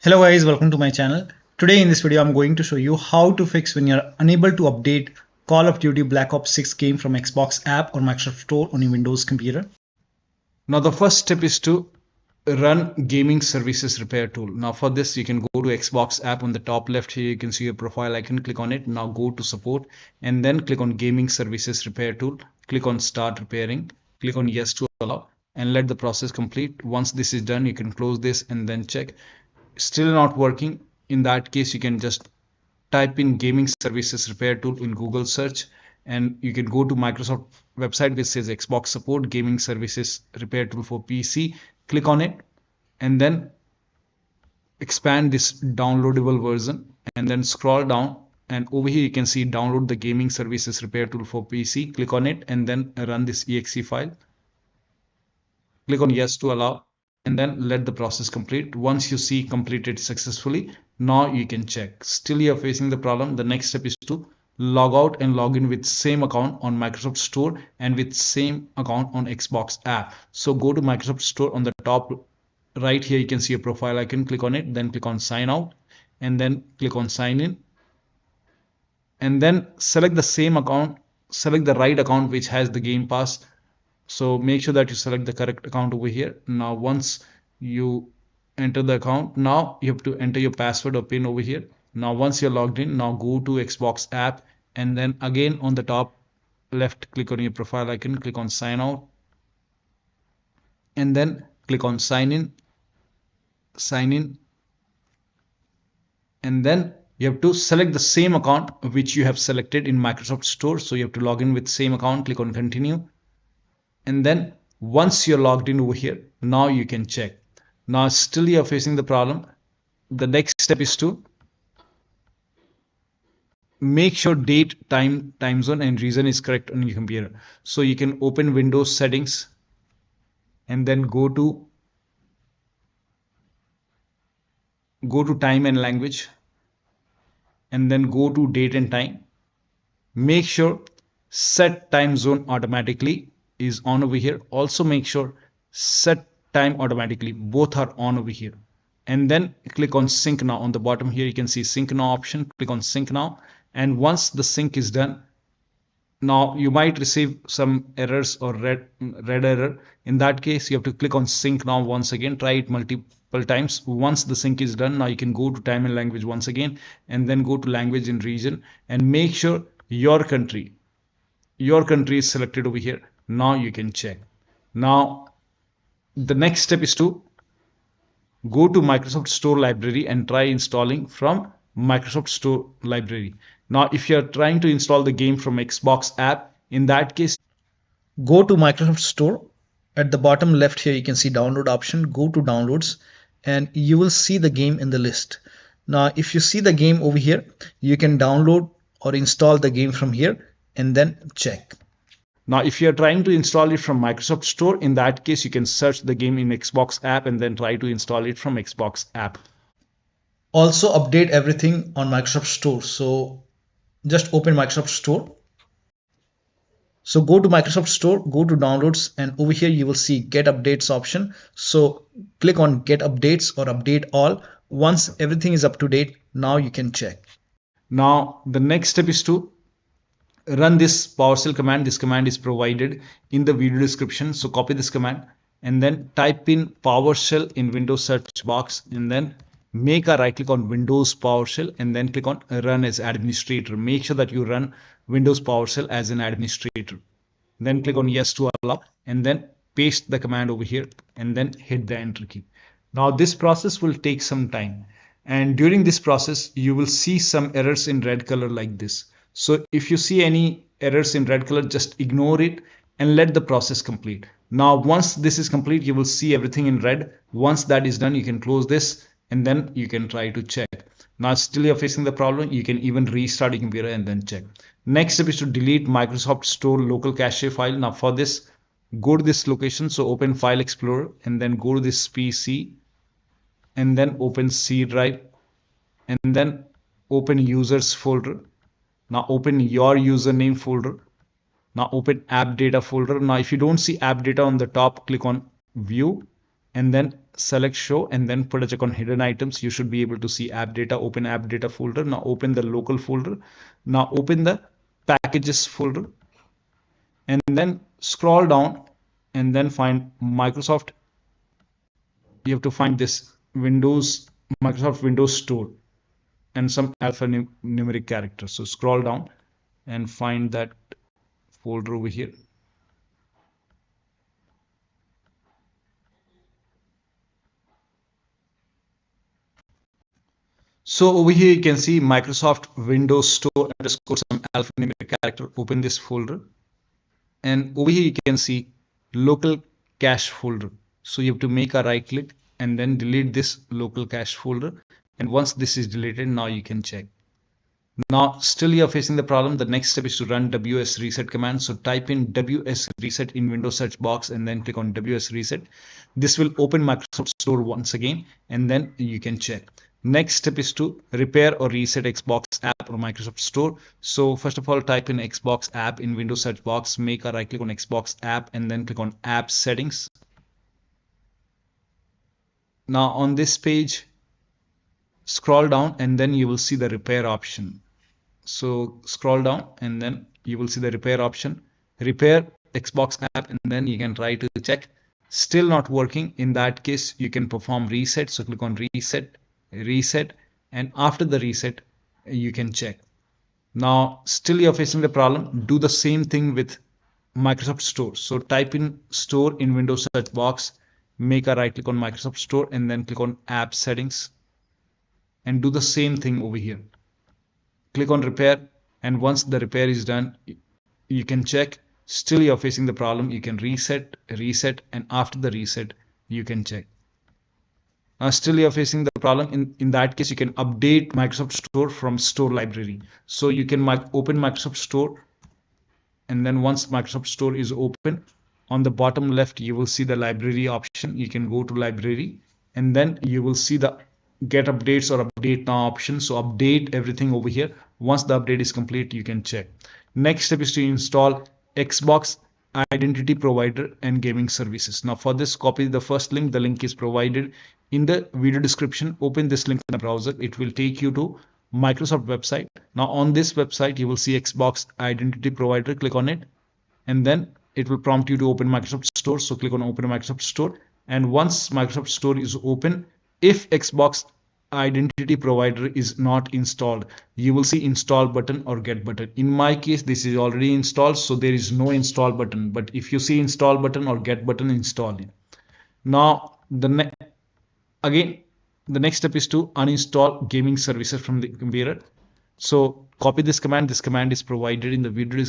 Hello guys, welcome to my channel. Today in this video I'm going to show you how to fix when you're unable to update Call of Duty Black Ops 6 game from Xbox app or Microsoft Store on your Windows computer. Now the first step is to run gaming services repair tool. Now for this you can go to Xbox app. On the top left here you can see a profile icon, click on it. Now go to support and then click on gaming services repair tool. Click on start repairing, click on yes to allow and let the process complete. Once this is done you can close this and then check. Still not working. In that case you can just type in gaming services repair tool in Google search and you can go to Microsoft website which says Xbox support gaming services repair tool for PC. Click on it and then expand this downloadable version and then scroll down and over here you can see download the gaming services repair tool for PC. Click on it and then run this exe file. Click on yes to allow and then let the process complete. Once you see completed successfully, now you can check. Still you are facing the problem. The next step is to log out and log in with same account on Microsoft Store and with same account on Xbox app. So go to Microsoft Store. On the top right here you can see a profile icon, click on it, then click on sign out and then click on sign in and then select the same account, select the right account which has the Game Pass. So make sure that you select the correct account over here. Now once you enter the account, now you have to enter your password or PIN over here. Now once you're logged in, now go to Xbox app and then again on the top left click on your profile icon, click on sign out and then click on sign in and then you have to select the same account which you have selected in Microsoft Store. So you have to log in with same account, click on continue. And then once you're logged in over here, now you can check. Now still you're facing the problem. The next step is to make sure date, time zone and region is correct on your computer. So you can open Windows settings and then go to time and language and then go to date and time. Make sure set time zone automatically is on over here. Also make sure set time automatically, both are on over here. And then click on sync now. On the bottom here you can see sync now option. Click on sync now and once the sync is done, now you might receive some errors or red error. In that case you have to click on sync now once again. Try it multiple times. Once the sync is done, now you can go to time and language once again and then go to language and region and make sure your country is selected over here. Now you can check. Now the next step is to go to Microsoft Store library and try installing from Microsoft Store library. Now if you are trying to install the game from Xbox app, in that case go to Microsoft Store. At the bottom left here you can see download option. Go to downloads and you will see the game in the list. Now if you see the game over here, you can download or install the game from here and then check. Now if you are trying to install it from Microsoft Store, in that case you can search the game in Xbox app and then try to install it from Xbox app. Also update everything on Microsoft Store. So just open Microsoft Store. So go to Microsoft Store, go to downloads and over here you will see get updates option. So click on get updates or update all. Once everything is up to date, now you can check. Now the next step is to run this PowerShell command. This command is provided in the video description. So copy this command and then type in PowerShell in Windows search box and then make a right click on Windows PowerShell and then click on run as administrator. Make sure that you run Windows PowerShell as an administrator. Then click on yes to allow and then paste the command over here and then hit the enter key. Now this process will take some time and during this process you will see some errors in red color like this. So if you see any errors in red color, just ignore it and let the process complete. Now once this is complete, you will see everything in red. Once that is done, you can close this and then you can try to check. Now still you're facing the problem, you can even restart your computer and then check. Next step is to delete Microsoft Store local cache file. Now for this, go to this location. So open File Explorer and then go to this PC and then open C drive and then open users folder. Now open your username folder. Now open AppData folder. Now if you don't see AppData on the top, click on view and then select show, and then put a check on hidden items. You should be able to see AppData. Open AppData folder. Now open the local folder. Now open the packages folder, and then scroll down and then find Microsoft. You have to find this Microsoft Windows Store and some alphanumeric characters. So scroll down and find that folder over here. So over here you can see Microsoft Windows Store underscore some alphanumeric character. Open this folder, and over here you can see local cache folder. So you have to make a right click and then delete this local cache folder. And once this is deleted, now you can check. Now still you're facing the problem. The next step is to run WSRESET command. So type in WSRESET in Windows search box and then click on WSRESET. This will open Microsoft Store once again, and then you can check. Next step is to repair or reset Xbox app or Microsoft Store. So first of all, type in Xbox app in Windows search box, make a right click on Xbox app and then click on app settings. Now on this page, scroll down and then you will see the repair option. So scroll down and then you will see the repair option, repair Xbox app, and then you can try to check. Still not working. In that case, you can perform reset. So click on reset, and after the reset, you can check. Now still you're facing the problem. Do the same thing with Microsoft Store. So type in Store in Windows search box, make a right click on Microsoft Store and then click on app settings, and do the same thing over here. Click on repair, and once the repair is done, you can check. Still you're facing the problem. You can reset, and after the reset, you can check. Still you're facing the problem. In that case, you can update Microsoft Store from Store library. So you can open Microsoft Store, and then once Microsoft Store is open, on the bottom left, you will see the library option. You can go to library, and then you will see the get updates or update now option. So update everything over here. Once the update is complete, you can check. Next step is to install Xbox Identity Provider and Gaming Services. Now for this, copy the first link. The link is provided in the video description. Open this link in the browser. It will take you to Microsoft website. Now on this website, you will see Xbox Identity Provider. Click on it, and then it will prompt you to open Microsoft Store. So click on Open Microsoft Store, and once Microsoft Store is open, if Xbox Identity Provider is not installed, you will see install button or get button. In my case, this is already installed, so there is no install button. But if you see install button or get button, install it. Now the next step is to uninstall gaming services from the computer. So copy this command. This command is provided in the video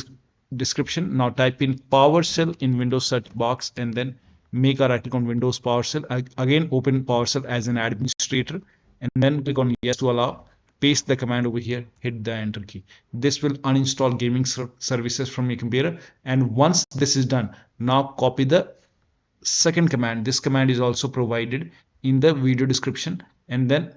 description. Now type in PowerShell in Windows search box and then make a right click on Windows PowerShell. Again, open PowerShell as an administrator and then click on yes to allow. Paste the command over here, hit the enter key. This will uninstall gaming services from your computer. And once this is done, now copy the second command. This command is also provided in the video description, and then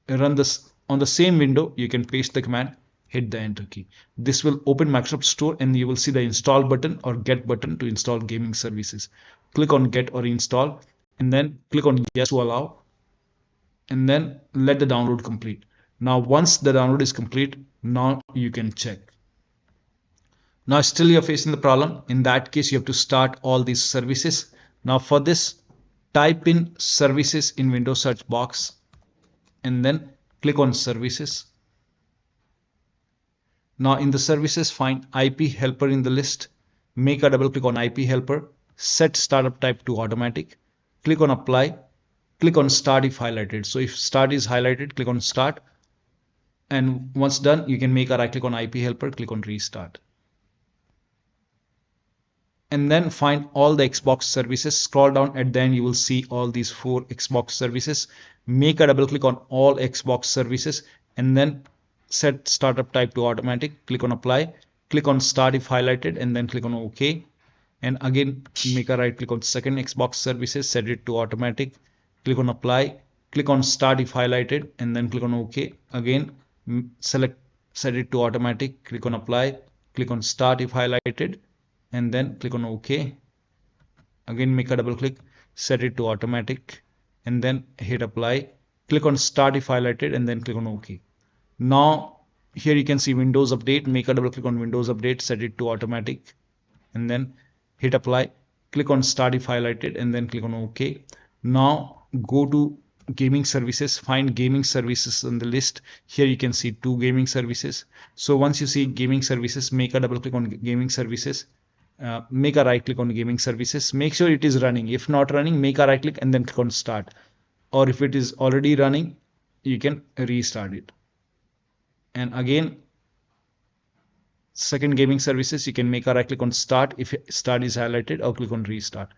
run this on the same window. You can paste the command, hit the enter key. This will open Microsoft Store, and you will see the install button or get button to install gaming services. Click on get or install, and then click on yes to allow, and then let the download complete. Now once the download is complete, now you can check. Now still you're facing the problem. In that case, you have to start all these services. Now for this, type in services in Windows search box and then click on services. Now in the services, find IP helper in the list. Make a double click on IP helper. Set startup type to automatic. Click on apply. Click on start if highlighted. So if start is highlighted, click on start. And once done, you can make a right click on IP helper. Click on restart. And then find all the Xbox services. Scroll down, at the end you will see all these 4 Xbox services. Make a double click on all Xbox services and then set startup type to automatic. Click on apply. Click on start if highlighted and then click on OK. And again, make a right click on second Xbox services, set it to automatic. Click on apply. Click on start if highlighted and then click on OK. Again, set it to automatic. Click on apply. Click on start if highlighted and then click on OK. Again, make a double click, set it to automatic, and then hit apply. Click on start if highlighted, and then click on OK. Now here you can see Windows Update. Make a double click on Windows Update, set it to automatic, and then hit apply. Click on start if highlighted, and then click on OK. Now go to gaming services, find gaming services on the list. Here you can see 2 gaming services. So once you see gaming services, make a double click on gaming services. Make a right click on gaming services. Make sure it is running. If not running, make a right click and then click on start. Or if it is already running, you can restart it. And again, second gaming services, you can make a right click on start if start is highlighted, or click on restart.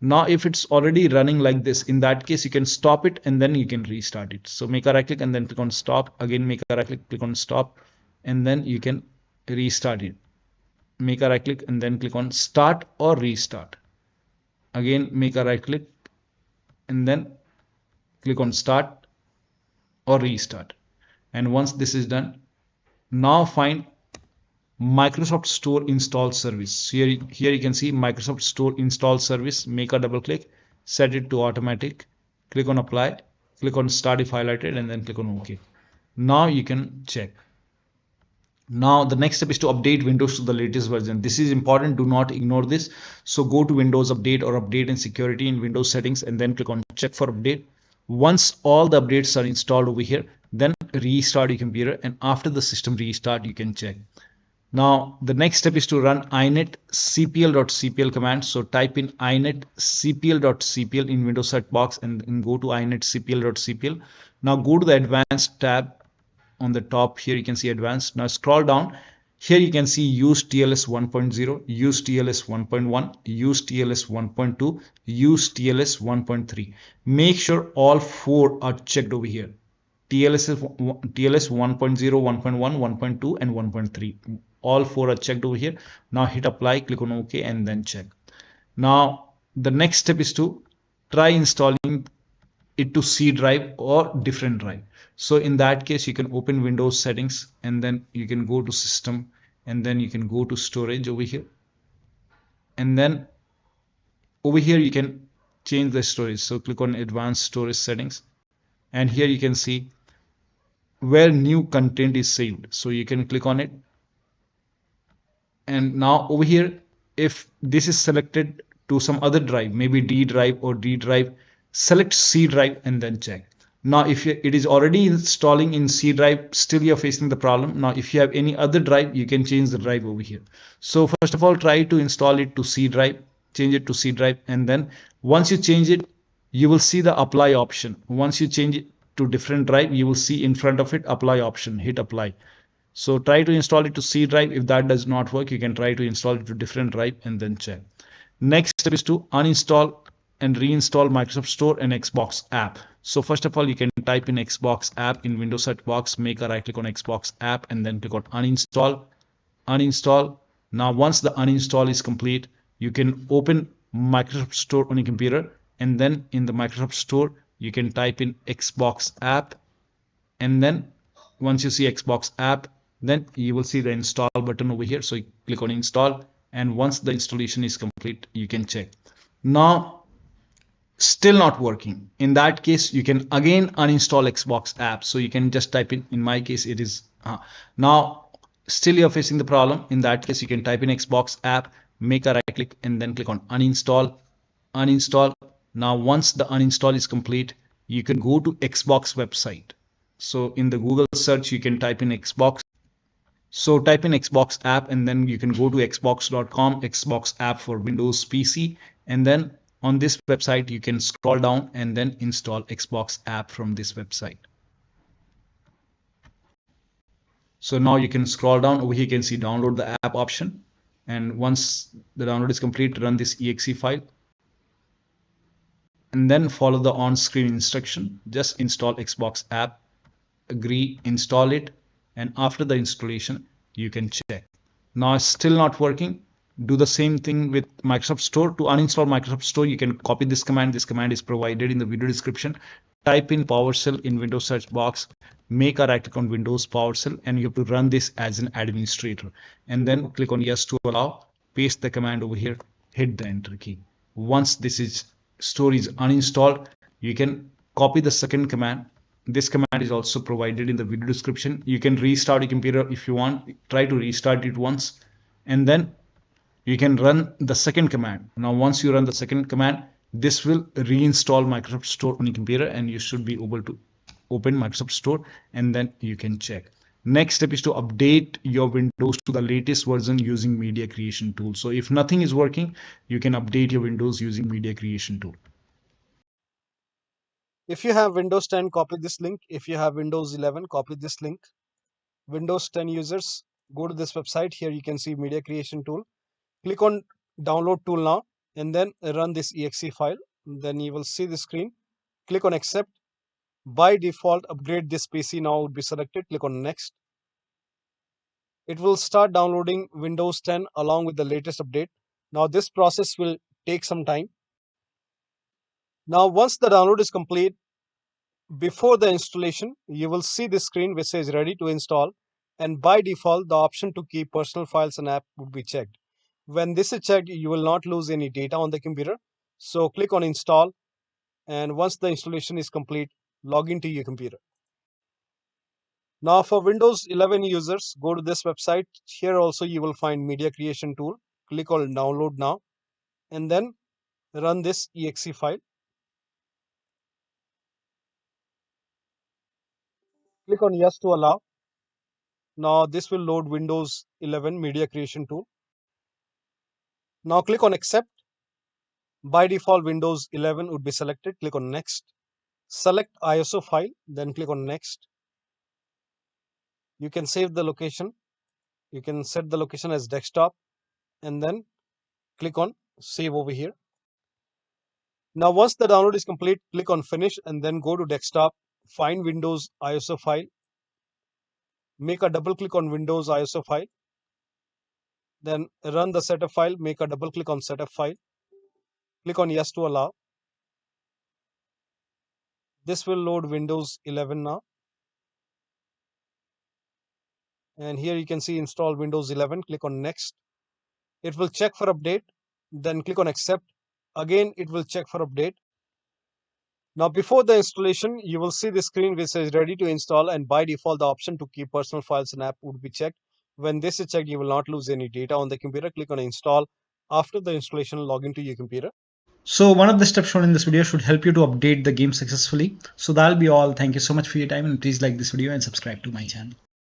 Now if it's already running like this, in that case you can stop it and then you can restart it. So make a right click and then click on stop. Again, make a right click, click on stop, and then you can restart it. Make a right click and then click on start or restart. Again, make a right click and then click on start or restart. And once this is done, now find Microsoft Store install service. Here you can see Microsoft Store install service. Make a double click, set it to automatic, click on apply, click on start if highlighted, and then click on OK. Now you can check. Now the next step is to update Windows to the latest version. This is important, do not ignore this. So go to Windows Update or Update and Security in Windows Settings, and then click on check for update. Once all the updates are installed over here, then restart your computer, and after the system restart you can check. Now the next step is to run inetcpl.cpl command. So type in inetcpl.cpl in Windows search box and go to inetcpl.cpl. Now go to the advanced tab on the top. Here you can see advanced. Now scroll down. Here you can see use TLS 1.0, use TLS 1.1, use TLS 1.2, use TLS 1.3. Make sure all 4 are checked over here. TLS 1.0, 1.1, 1.2 and 1.3. All 4 are checked over here. Now hit apply, click on OK, and then check. Now the next step is to try installing it to C drive or different drive. So in that case, you can open Windows settings, and then you can go to system, and then you can go to storage over here, and then over here you can change the storage. So click on advanced storage settings, and here you can see where new content is saved. So you can click on it, and now over here, if this is selected to some other drive, maybe D drive or D drive, select C drive and then check. Now if it is already installing in C drive, still you're facing the problem. Now if you have any other drive, you can change the drive over here. So first of all, try to install it to C drive, change it to C drive, and then once you change it, you will see the apply option. Once you change it to different drive, you will see in front of it apply option. Hit apply. So try to install it to C drive. If that does not work, you can try to install it to different drive and then check. Next step is to uninstall and reinstall Microsoft Store and Xbox app. So first of all, you can type in Xbox app in Windows search box, make a right click on Xbox app, and then click on uninstall. Uninstall. Now once the uninstall is complete, you can open Microsoft Store on your computer, and then in the Microsoft Store you can type in Xbox app, and then once you see Xbox app, then you will see the install button over here. So you click on install, and once the installation is complete, you can check. Now still not working. In that case, you can again uninstall Xbox app. So you can just type in my case it is now still you're facing the problem. In that case, you can type in Xbox app, make a right click, and then click on uninstall. Uninstall. Now once the uninstall is complete, you can go to Xbox website. So in the Google search, you can type in Xbox. So type in Xbox app, and then you can go to xbox.com, Xbox app for Windows PC, and then on this website you can scroll down and then install Xbox app from this website. So now you can scroll down over here, you can see download the app option, and once the download is complete, run this exe file and then follow the on-screen instruction. Just install Xbox app, agree, install it, and after the installation you can check. Now it's still not working. Do the same thing with Microsoft Store. To uninstall Microsoft Store, you can copy this command. This command is provided in the video description. Type in PowerShell in Windows search box, make a right click on Windows PowerShell, and you have to run this as an administrator, and then click on yes to allow, paste the command over here, hit the enter key. Once this is store is uninstalled, you can copy the second command. This command is also provided in the video description. You can restart your computer if you want. Try to restart it once, and then you can run the second command. Now once you run the second command, this will reinstall Microsoft Store on your computer, and you should be able to open Microsoft Store, and then you can check. Next step is to update your Windows to the latest version using Media Creation tool. So if nothing is working, you can update your Windows using Media Creation tool. If you have Windows 10, copy this link. If you have Windows 11, copy this link. Windows 10 users, go to this website. Here you can see Media Creation tool. Click on download tool now, and then run this exe file. Then you will see the screen. Click on accept. By default, upgrade this PC now would be selected. Click on next. It will start downloading Windows 10 along with the latest update. Now this process will take some time. Now once the download is complete, before the installation, you will see this screen which says ready to install, and by default the option to keep personal files and app would be checked. When this is checked, you will not lose any data on the computer. So click on install, and once the installation is complete, log into your computer. Now for Windows 11 users, go to this website. Here also you will find Media Creation tool. Click on download now, and then run this exe file. Click on yes to allow. Now this will load Windows 11 Media Creation tool. Now click on accept. By default, Windows 11 would be selected. Click on next. Select ISO file, then click on next. You can save the location. You can set the location as desktop, and then click on save over here. Now once the download is complete, click on finish, and then go to desktop. Find Windows ISO file. Make a double click on Windows ISO file. Then run the setup file. Make a double click on setup file. Click on yes to allow. This will load Windows 11 now. And here you can see install Windows 11. Click on next. It will check for update. Then click on accept. Again, it will check for update. Now before the installation, you will see the screen which says ready to install, and by default the option to keep personal files and app would be checked. When this is checked, you will not lose any data on the computer. Click on install. After the installation, log into your computer. So one of the steps shown in this video should help you to update the game successfully. So that'll be all. Thank you so much for your time, and please like this video and subscribe to my channel.